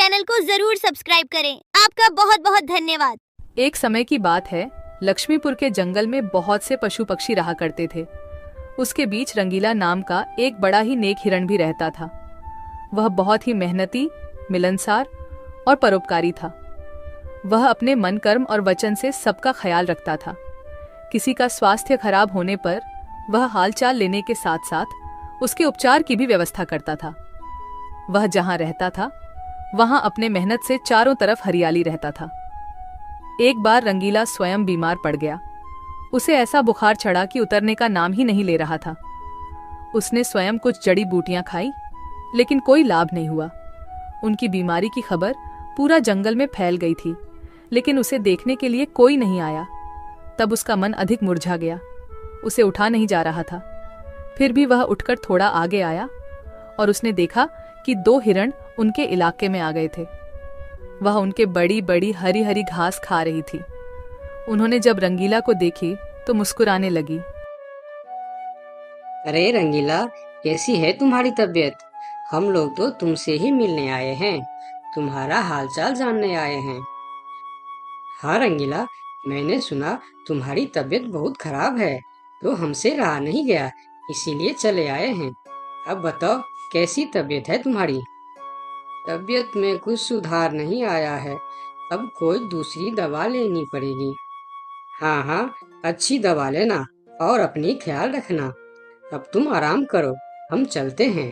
Channel को जरूर subscribe करें। आपका बहुत बहुत धन्यवाद। एक समय की बात है, लक्ष्मीपुर के जंगल में बहुत से पशु पक्षी रहा करते थे। उसके बीच रंगीला नाम का एक बड़ा ही नेक हिरण भी रहता था। वह बहुत ही मेहनती, मिलनसार और परोपकारी था। वह अपने मन, कर्म और वचन से सबका ख्याल रखता था। किसी का स्वास्थ्य खराब होने पर वह हालचाल लेने के साथ साथ उसके उपचार की भी व्यवस्था करता था। वह जहां रहता था वहां अपने मेहनत से चारों तरफ हरियाली रहता था। एक बार रंगीला स्वयं बीमार पड़ गया। उसे ऐसा बुखार चढ़ा कि उतरने का नाम ही नहीं ले रहा था। उसने स्वयं कुछ जड़ी बूटियां खाई, लेकिन कोई लाभ नहीं हुआ। उनकी बीमारी की खबर पूरा जंगल में फैल गई थी, लेकिन उसे देखने के लिए कोई नहीं आया। तब उसका मन अधिक मुरझा गया। उसे उठा नहीं जा रहा था। फिर भी वह उठकर थोड़ा आगे आया और उसने देखा कि 2 हिरण उनके इलाके में आ गए थे। वह उनके बड़ी बड़ी हरी हरी घास खा रही थी। उन्होंने जब रंगीला को देखी तो मुस्कुराने लगी। अरे रंगीला, कैसी है तुम्हारी तबीयत? हम लोग तो तुमसे ही मिलने आए हैं, तुम्हारा हालचाल जानने आए हैं। हाँ रंगीला, मैंने सुना तुम्हारी तबीयत बहुत खराब है, तो हमसे रहा नहीं गया, इसीलिए चले आए हैं। अब बताओ, कैसी तबीयत है तुम्हारी? तबीयत में कुछ सुधार नहीं आया है, अब कोई दूसरी दवा लेनी पड़ेगी। हाँ हाँ, अच्छी दवा लेना और अपनी ख्याल रखना। अब तुम आराम करो, हम चलते हैं।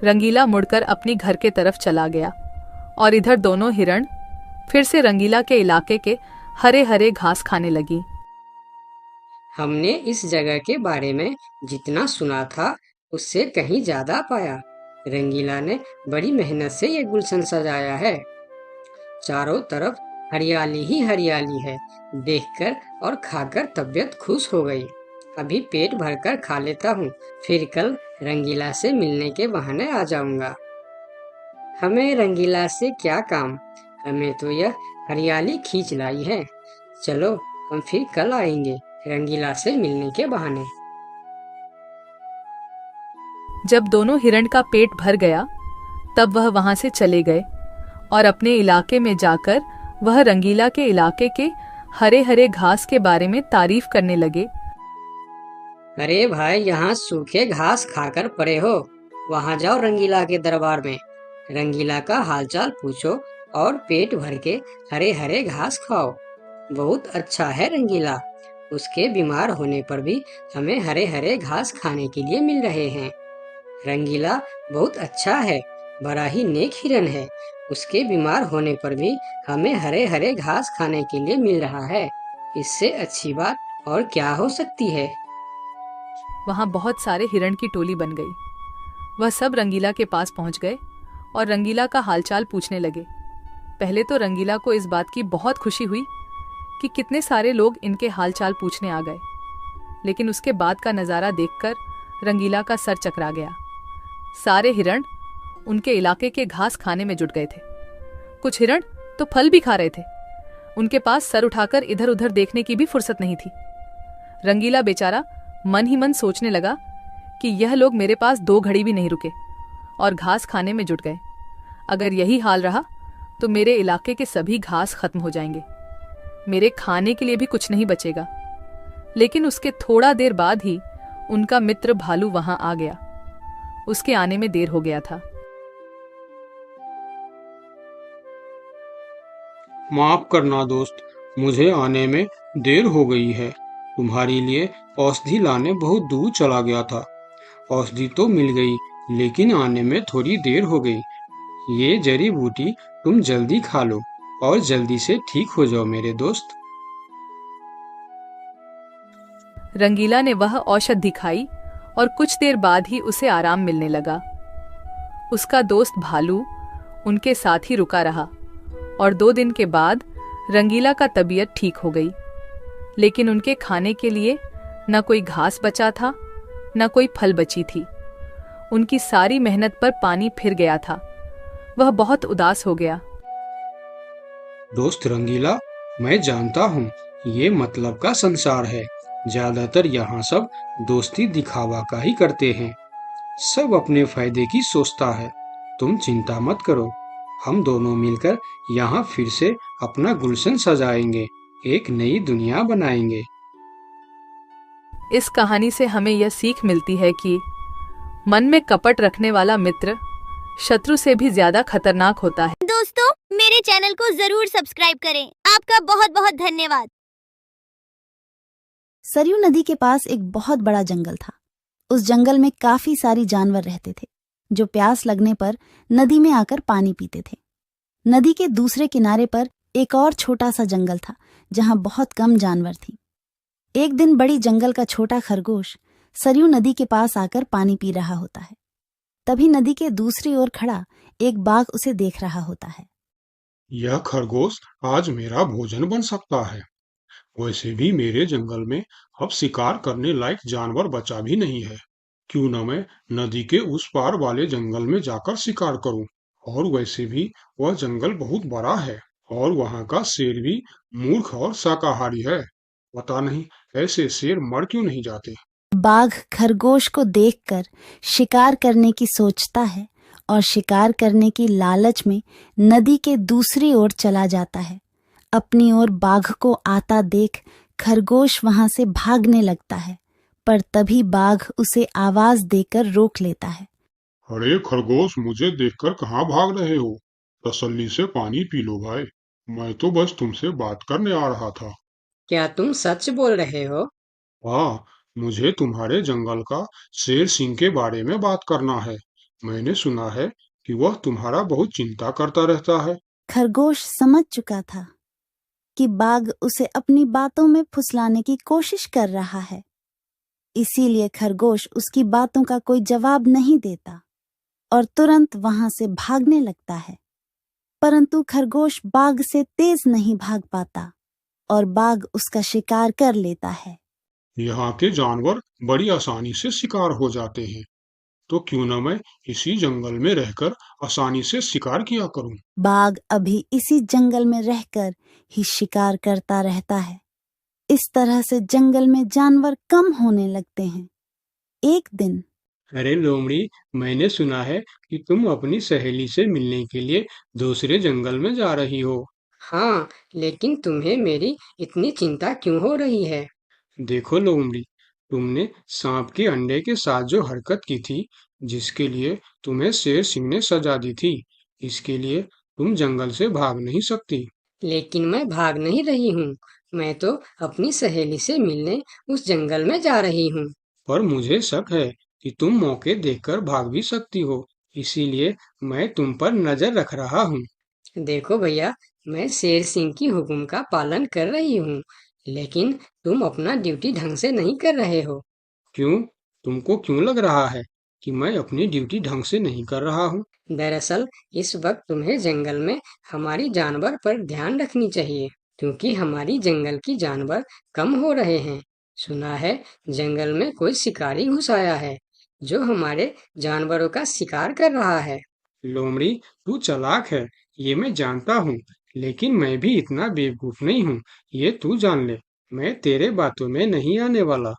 रंगीला मुड़कर अपनी घर के तरफ चला गया और इधर दोनों हिरण फिर से रंगीला के इलाके के हरे हरे घास खाने लगी। हमने इस जगह के बारे में जितना सुना था उससे कहीं ज्यादा पाया। रंगीला ने बड़ी मेहनत से ये गुलशन सजाया है। चारों तरफ हरियाली ही हरियाली है। देखकर और खाकर तबीयत खुश हो गई। अभी पेट भरकर खा लेता हूँ, फिर कल रंगीला से मिलने के बहाने आ जाऊंगा। हमें रंगीला से क्या काम, हमें तो यह हरियाली खींच लाई है। चलो, हम फिर कल आएंगे रंगीला से मिलने के बहाने। जब दोनों हिरण का पेट भर गया तब वह वहां से चले गए और अपने इलाके में जाकर वह रंगीला के इलाके के हरे हरे घास के बारे में तारीफ करने लगे। अरे भाई, यहाँ सूखे घास खाकर पड़े हो, वहाँ जाओ रंगीला के दरबार में, रंगीला का हालचाल पूछो और पेट भर के हरे हरे घास खाओ। बहुत अच्छा है रंगीला, उसके बीमार होने पर भी हमें हरे हरे घास खाने के लिए मिल रहे हैं। रंगीला बहुत अच्छा है, बड़ा ही नेक हिरन है, उसके बीमार होने पर भी हमें हरे हरे घास खाने के लिए मिल रहा है। इससे अच्छी बात और क्या हो सकती है। वहां बहुत सारे हिरण की टोली बन गई। वह सब रंगीला के पास पहुंच गए और रंगीला का हालचाल पूछने लगे। पहले तो रंगीला को इस बात की बहुत खुशी हुई कि कितने सारे लोग इनके हालचाल पूछने आ गए, लेकिन उसके बाद का नज़ारा देखकर रंगीला का सर चकरा गया। सारे हिरण उनके इलाके के घास खाने में जुट गए थे। कुछ हिरण तो फल भी खा रहे थे। उनके पास सर उठाकर इधर उधर देखने की भी फुर्सत नहीं थी। रंगीला बेचारा मन ही मन सोचने लगा कि यह लोग मेरे पास 2 घड़ी भी नहीं रुके और घास खाने में जुट गए। अगर यही हाल रहा तो मेरे इलाके के सभी घास खत्म हो जाएंगे, मेरे खाने के लिए भी कुछ नहीं बचेगा। लेकिन उसके थोड़ा देर बाद ही उनका मित्र भालू वहां आ गया। उसके आने में देर हो गया था। माफ करना दोस्त, मुझे आने में देर हो गई है। तुम्हारे लिए औषधि लाने बहुत दूर चला गया था। औषधि तो मिल गई, लेकिन आने में थोड़ी देर हो गई। ये जड़ी बूटी तुम जल्दी खा लो और जल्दी से ठीक हो जाओ मेरे दोस्त। रंगीला ने वह औषधि खाई और कुछ देर बाद ही उसे आराम मिलने लगा। उसका दोस्त भालू उनके साथ ही रुका रहा और 2 दिन के बाद रंगीला का तबीयत ठीक हो गई। लेकिन उनके खाने के लिए न कोई घास बचा था, न कोई फल बची थी। उनकी सारी मेहनत पर पानी फिर गया था। वह बहुत उदास हो गया। दोस्त रंगीला, मैं जानता हूँ ये मतलब का संसार है। ज्यादातर यहाँ सब दोस्ती दिखावा का ही करते हैं। सब अपने फायदे की सोचता है। तुम चिंता मत करो, हम दोनों मिलकर यहाँ फिर से अपना गुलशन सजाएंगे, एक नई दुनिया बनाएंगे। इस कहानी से हमें यह सीख मिलती है कि मन में कपट रखने वाला मित्र शत्रु से भी ज्यादा खतरनाक होता है। दोस्तों, मेरे चैनल को जरूर सब्सक्राइब करें। आपका बहुत बहुत धन्यवाद। सरयू नदी के पास एक बहुत बड़ा जंगल था। उस जंगल में काफी सारी जानवर रहते थे जो प्यास लगने पर नदी में आकर पानी पीते थे। नदी के दूसरे किनारे पर एक और छोटा सा जंगल था जहां बहुत कम जानवर थी। एक दिन बड़ी जंगल का छोटा खरगोश सरयू नदी के पास आकर पानी पी रहा होता है। तभी नदी के दूसरी ओर खड़ा एक बाघ उसे देख रहा होता है। यह खरगोश आज मेरा भोजन बन सकता है। वैसे भी मेरे जंगल में अब शिकार करने लायक जानवर बचा भी नहीं है। क्यों न मैं नदी के उस पार वाले जंगल में जाकर शिकार करूं। और वैसे भी वह जंगल बहुत बड़ा है और वहां का शेर भी मूर्ख और शाकाहारी है। पता नहीं ऐसे शेर मर क्यों नहीं जाते। बाघ खरगोश को देखकर शिकार करने की सोचता है और शिकार करने की लालच में नदी के दूसरी ओर चला जाता है। अपनी ओर बाघ को आता देख खरगोश वहां से भागने लगता है, पर तभी बाघ उसे आवाज देकर रोक लेता है। अरे खरगोश, मुझे देखकर कहाँ भाग रहे हो? तसल्ली से पानी पी लो भाई। मैं तो बस तुमसे बात करने आ रहा था। क्या तुम सच बोल रहे हो? हाँ, मुझे तुम्हारे जंगल का शेर सिंह के बारे में बात करना है। मैंने सुना है कि वह तुम्हारा बहुत चिंता करता रहता है। खरगोश समझ चुका था कि बाघ उसे अपनी बातों में फुसलाने की कोशिश कर रहा है। इसीलिए खरगोश उसकी बातों का कोई जवाब नहीं देता और तुरंत वहां से भागने लगता है। परंतु खरगोश बाघ से तेज नहीं भाग पाता और बाघ उसका शिकार कर लेता है। यहाँ के जानवर बड़ी आसानी से शिकार हो जाते हैं, तो क्यों न मैं इसी जंगल में रहकर आसानी से शिकार किया करूं। बाघ अभी इसी जंगल में रहकर ही शिकार करता रहता है। इस तरह से जंगल में जानवर कम होने लगते हैं। एक दिन अरे लोमड़ी, मैंने सुना है कि तुम अपनी सहेली से मिलने के लिए दूसरे जंगल में जा रही हो। हाँ, लेकिन तुम्हें मेरी इतनी चिंता क्यों हो रही है? देखो लोमड़ी, तुमने सांप के अंडे के साथ जो हरकत की थी, जिसके लिए तुम्हें शेर सिंह ने सजा दी थी, इसके लिए तुम जंगल से भाग नहीं सकती। लेकिन मैं भाग नहीं रही हूँ। मैं तो अपनी सहेली से मिलने उस जंगल में जा रही हूँ। पर मुझे शक है कि तुम मौके देखकर भाग भी सकती हो, इसीलिए मैं तुम पर नजर रख रहा हूँ। देखो भैया, मैं शेर सिंह की हुक्म का पालन कर रही हूँ, लेकिन तुम अपना ड्यूटी ढंग से नहीं कर रहे हो। क्यों? तुमको क्यों लग रहा है कि मैं अपनी ड्यूटी ढंग से नहीं कर रहा हूँ? दरअसल इस वक्त तुम्हें जंगल में हमारी जानवर पर ध्यान रखनी चाहिए, क्योंकि हमारी जंगल की जानवर कम हो रहे हैं। सुना है जंगल में कोई शिकारी घुस आया है जो हमारे जानवरों का शिकार कर रहा है। लोमड़ी, तू चालाक है, ये मैं जानता हूँ, लेकिन मैं भी इतना बेवकूफ नहीं हूँ, ये तू जान ले। मैं तेरे बातों में नहीं आने वाला।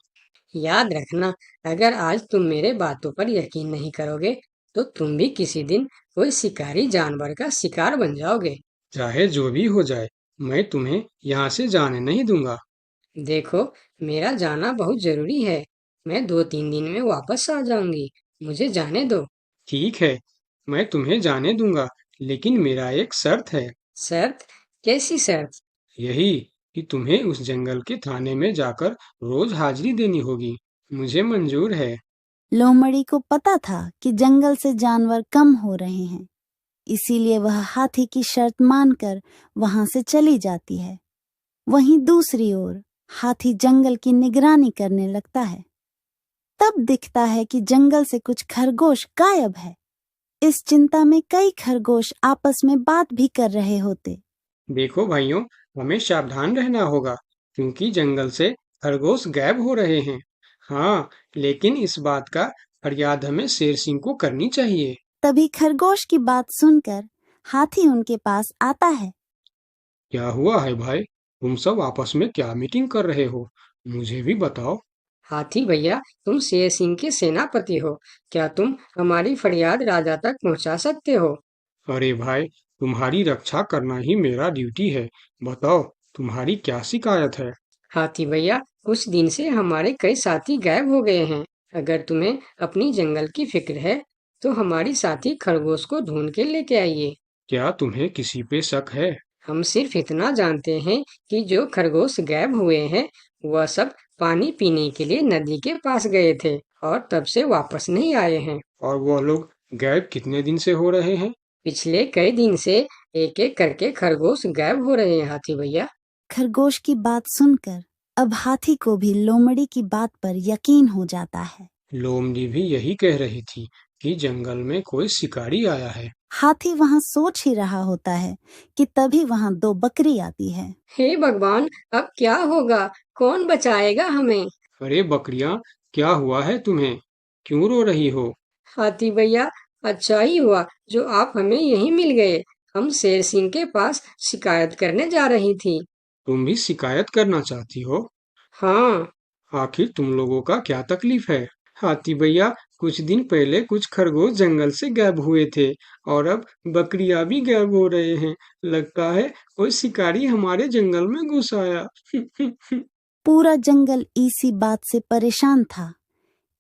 याद रखना, अगर आज तुम मेरे बातों पर यकीन नहीं करोगे तो तुम भी किसी दिन कोई शिकारी जानवर का शिकार बन जाओगे। चाहे जो भी हो जाए, मैं तुम्हें यहाँ से जाने नहीं दूंगा। देखो, मेरा जाना बहुत जरूरी है। मैं 2-3 दिन में वापस आ जाऊंगी। मुझे जाने दो। ठीक है, मैं तुम्हें जाने दूंगा, लेकिन मेरा एक शर्त है। शर्त? कैसी शर्त? यही कि तुम्हें उस जंगल के थाने में जाकर रोज हाजिरी देनी होगी। मुझे मंजूर है। लोमड़ी को पता था कि जंगल से जानवर कम हो रहे हैं, इसीलिए वह हाथी की शर्त मानकर वहां से चली जाती है। वहीं दूसरी ओर हाथी जंगल की निगरानी करने लगता है। तब दिखता है कि जंगल से कुछ खरगोश गायब है। इस चिंता में कई खरगोश आपस में बात भी कर रहे होते। देखो भाइयों, हमें सावधान रहना होगा, क्योंकि जंगल से खरगोश गायब हो रहे हैं। हाँ, लेकिन इस बात का फरियाद हमें शेर सिंह को करनी चाहिए। तभी खरगोश की बात सुनकर हाथी उनके पास आता है। क्या हुआ है भाई? तुम सब आपस में क्या मीटिंग कर रहे हो? मुझे भी बताओ। हाथी भैया, तुम शेर सिंह के सेनापति हो। क्या तुम हमारी फरियाद राजा तक पहुंचा सकते हो? अरे भाई, तुम्हारी रक्षा करना ही मेरा ड्यूटी है। बताओ, तुम्हारी क्या शिकायत है? हाथी भैया, कुछ दिन से हमारे कई साथी गायब हो गए हैं। अगर तुम्हें अपनी जंगल की फिक्र है तो हमारी साथी खरगोश को ढूंढ के लेके आइए। क्या तुम्हें किसी पे शक है? हम सिर्फ इतना जानते हैं कि जो खरगोश गायब हुए हैं वह सब पानी पीने के लिए नदी के पास गए थे और तब से वापस नहीं आए हैं। और वह लोग गायब कितने दिन से हो रहे हैं? पिछले कई दिन से एक एक करके खरगोश गायब हो रहे हैं हाथी भैया। खरगोश की बात सुनकर अब हाथी को भी लोमड़ी की बात पर यकीन हो जाता है। लोमड़ी भी यही कह रही थी कि जंगल में कोई शिकारी आया है। हाथी वहाँ सोच ही रहा होता है कि तभी वहाँ 2 बकरी आती है। हे भगवान, अब क्या होगा? कौन बचाएगा हमें? अरे बकरियां, क्या हुआ है तुम्हें? क्यों रो रही हो? हाथी भैया, अच्छा ही हुआ जो आप हमें यहीं मिल गए। हम शेर सिंह के पास शिकायत करने जा रही थी। तुम भी शिकायत करना चाहती हो? हाँ, आखिर तुम लोगों का क्या तकलीफ है? हाथी भैया, कुछ दिन पहले कुछ खरगोश जंगल से गायब हुए थे और अब बकरियां भी गायब हो रहे हैं। लगता है कोई शिकारी हमारे जंगल में घुस आया। पूरा जंगल इसी बात से परेशान था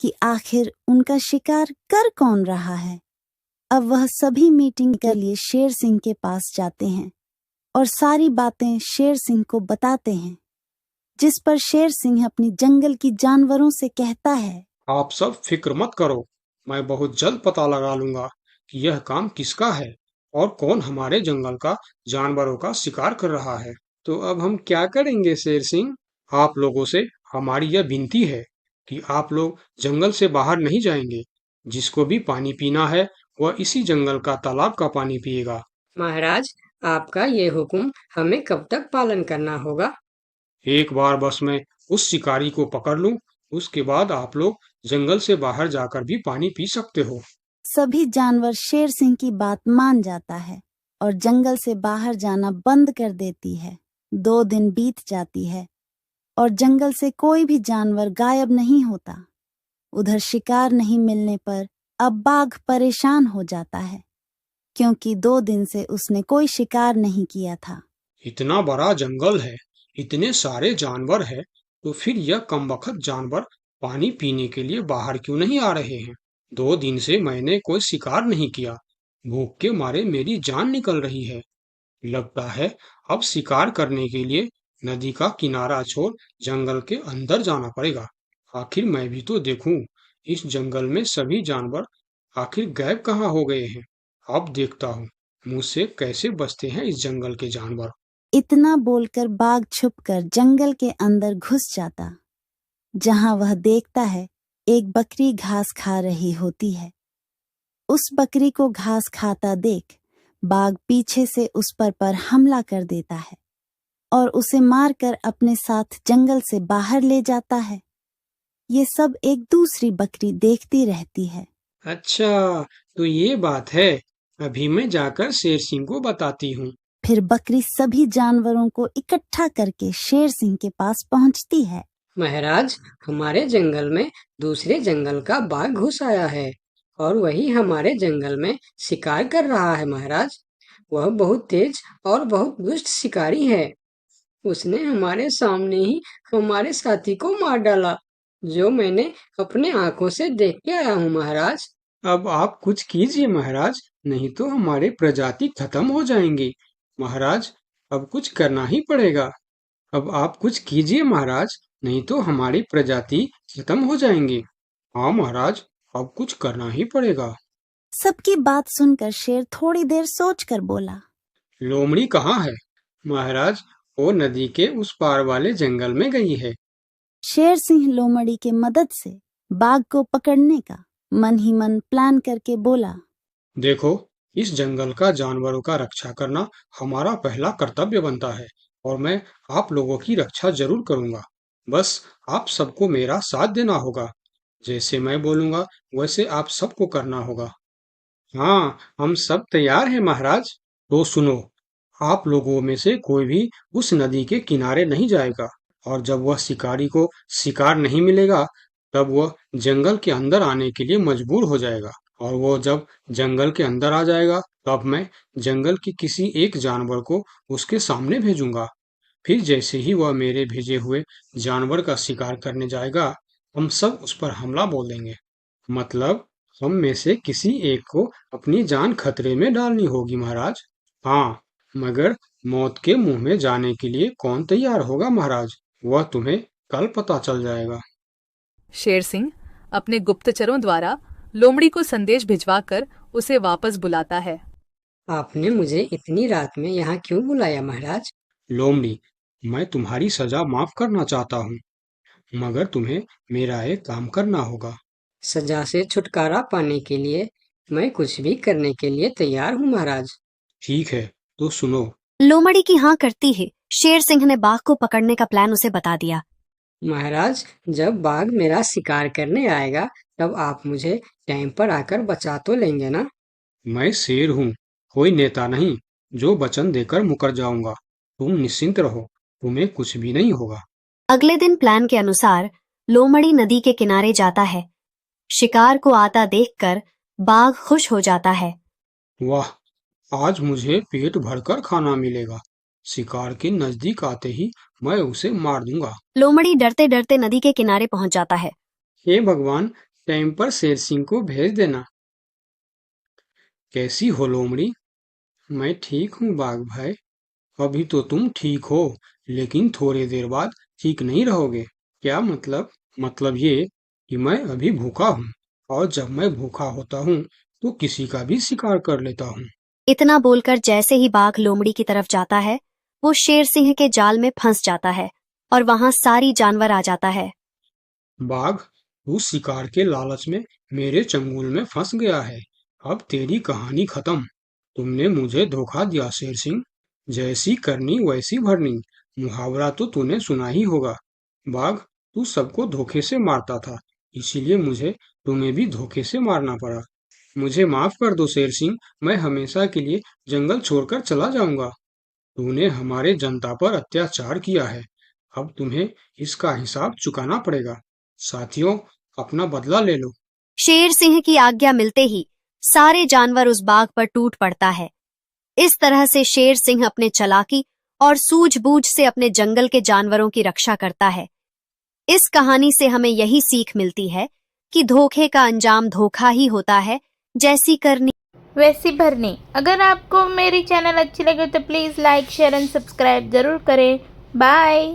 कि आखिर उनका शिकार कर कौन रहा है। अब वह सभी मीटिंग के लिए शेर सिंह के पास जाते हैं और सारी बातें शेर सिंह को बताते हैं, जिस पर शेर सिंह अपनी जंगल की जानवरों से कहता है, आप सब फिक्र मत करो, मैं बहुत जल्द पता लगा लूंगा कि यह काम किसका है और कौन हमारे जंगल का जानवरों का शिकार कर रहा है। तो अब हम क्या करेंगे शेर सिंह? आप लोगों से हमारी यह विनती है कि आप लोग जंगल से बाहर नहीं जाएंगे। जिसको भी पानी पीना है वह इसी जंगल का तालाब का पानी पिएगा। महाराज, आपका ये हुक्म हमें कब तक पालन करना होगा? एक बार बस मैं उस शिकारी को पकड़ लूं, उसके बाद आप लोग जंगल से बाहर जाकर भी पानी पी सकते हो। सभी जानवर शेर सिंह की बात मान जाता है और जंगल से बाहर जाना बंद कर देती है। 2 दिन बीत जाती है और जंगल से कोई भी जानवर गायब नहीं होता। उधर शिकार नहीं मिलने पर अब बाघ परेशान हो जाता है, क्योंकि 2 दिन से उसने कोई शिकार नहीं किया था। इतना बड़ा जंगल है, इतने सारे जानवर है, तो फिर यह कमबख्त जानवर पानी पीने के लिए बाहर क्यों नहीं आ रहे हैं? 2 दिन से मैंने कोई शिकार नहीं किया, भूख के मारे मेरी जान निकल रही है। लगता है अब शिकार करने के लिए नदी का किनारा छोड़ जंगल के अंदर जाना पड़ेगा। आखिर मैं भी तो देखूं, इस जंगल में सभी जानवर आखिर गायब कहाँ हो गए हैं। अब देखता हूँ मुझसे कैसे बचते हैं इस जंगल के जानवर। इतना बोलकर बाघ छुपकर जंगल के अंदर घुस जाता, जहां वह देखता है एक बकरी घास खा रही होती है। उस बकरी को घास खाता देख बाघ पीछे से उस पर हमला कर देता है और उसे मारकर अपने साथ जंगल से बाहर ले जाता है। ये सब एक दूसरी बकरी देखती रहती है। अच्छा, तो ये बात है। अभी मैं जाकर शेर सिंह को बताती हूँ। फिर बकरी सभी जानवरों को इकट्ठा करके शेर सिंह के पास पहुंचती है। महाराज, हमारे जंगल में दूसरे जंगल का बाघ घुस आया है और वही हमारे जंगल में शिकार कर रहा है। महाराज, वह बहुत तेज और बहुत दुष्ट शिकारी है। उसने हमारे सामने ही हमारे साथी को मार डाला, जो मैंने अपने आंखों से देख के आया हूँ। महाराज, अब आप कुछ कीजिए महाराज, नहीं तो हमारे प्रजाति खत्म हो जाएंगी। महाराज, अब कुछ करना ही पड़ेगा। अब आप कुछ कीजिए महाराज, नहीं तो हमारी प्रजाति खत्म हो जाएंगी। हाँ महाराज, अब कुछ करना ही पड़ेगा। सबकी बात सुनकर शेर थोड़ी देर सोचकर बोला, लोमड़ी कहाँ है? महाराज, वो नदी के उस पार वाले जंगल में गई है। शेर सिंह लोमड़ी के मदद से बाघ को पकड़ने का मन ही मन प्लान करके बोला, देखो, इस जंगल का जानवरों का रक्षा करना हमारा पहला कर्तव्य बनता है और मैं आप लोगों की रक्षा जरूर करूंगा। बस आप सबको मेरा साथ देना होगा। जैसे मैं बोलूंगा वैसे आप सबको करना होगा। हाँ, हम सब तैयार हैं महाराज। तो सुनो, आप लोगों में से कोई भी उस नदी के किनारे नहीं जाएगा और जब वह शिकारी को शिकार नहीं मिलेगा तब वह जंगल के अंदर आने के लिए मजबूर हो जाएगा और वो जब जंगल के अंदर आ जाएगा तब मैं जंगल के किसी एक जानवर को उसके सामने भेजूंगा। फिर जैसे ही वह मेरे भेजे हुए जानवर का शिकार करने जाएगा, हम सब उस पर हमला बोल देंगे। मतलब हम में से किसी एक को अपनी जान खतरे में डालनी होगी महाराज। हाँ, मगर मौत के मुंह में जाने के लिए कौन तैयार होगा महाराज, वह तुम्हें कल पता चल जाएगा। शेर सिंह अपने गुप्तचरों द्वारा लोमड़ी को संदेश भिजवाकर उसे वापस बुलाता है। आपने मुझे इतनी रात में यहाँ क्यों बुलाया महाराज? लोमड़ी, मैं तुम्हारी सजा माफ करना चाहता हूँ, मगर तुम्हें मेरा एक काम करना होगा। सजा से छुटकारा पाने के लिए मैं कुछ भी करने के लिए तैयार हूँ महाराज। ठीक है, तो सुनो। लोमड़ी की हाँ करती ही शेर सिंह ने बाघ को पकड़ने का प्लान उसे बता दिया। महाराज, जब बाघ मेरा शिकार करने आएगा तब आप मुझे टाइम पर आकर बचा तो लेंगे ना? मैं शेर हूँ, कोई नेता नहीं जो वचन देकर मुकर जाऊंगा। तुम निश्चिंत रहो, तुम्हें कुछ भी नहीं होगा। अगले दिन प्लान के अनुसार लोमड़ी नदी के किनारे जाता है। शिकार को आता देखकर बाघ खुश हो जाता है। वाह, आज मुझे पेट भरकर खाना मिलेगा। शिकार के नजदीक आते ही मैं उसे मार दूंगा। लोमड़ी डरते डरते नदी के किनारे पहुंच जाता है। हे भगवान, टाइम पर शेर सिंह को भेज देना। कैसी हो लोमड़ी? मैं ठीक हूँ बाघ भाई। अभी तो तुम ठीक हो, लेकिन थोड़ी देर बाद ठीक नहीं रहोगे। क्या मतलब? मतलब ये कि मैं अभी भूखा हूँ, और जब मैं भूखा होता हूँ तो किसी का भी शिकार कर लेता हूँ। इतना बोलकर जैसे ही बाघ लोमड़ी की तरफ जाता है, वो शेर सिंह के जाल में फंस जाता है और वहां सारी जानवर आ जाता है। बाघ, तू शिकार के लालच में मेरे चंगुल में फंस गया है। अब तेरी कहानी खत्म। तुमने मुझे धोखा दिया शेर सिंह। जैसी करनी वैसी भरनी, मुहावरा तो तूने सुना ही होगा। बाघ, तू सबको धोखे से मारता था, इसीलिए मुझे तुम्हें भी धोखे से मारना पड़ा। मुझे माफ कर दो शेर सिंह, मैं हमेशा के लिए जंगल छोड़कर चला जाऊंगा। तूने हमारे जनता पर अत्याचार किया है, अब तुम्हें इसका हिसाब चुकाना पड़ेगा। साथियों, अपना बदला ले लो। शेर सिंह की आज्ञा मिलते ही सारे जानवर उस बाघ पर टूट पड़ता है। इस तरह से शेर सिंह अपने चालाकी और सूझबूझ से अपने जंगल के जानवरों की रक्षा करता है। इस कहानी से हमें यही सीख मिलती है कि धोखे का अंजाम धोखा ही होता है, जैसी करनी वैसी भरनी। अगर आपको मेरी चैनल अच्छी लगे तो please like share and subscribe ज़रूर करें। बाय।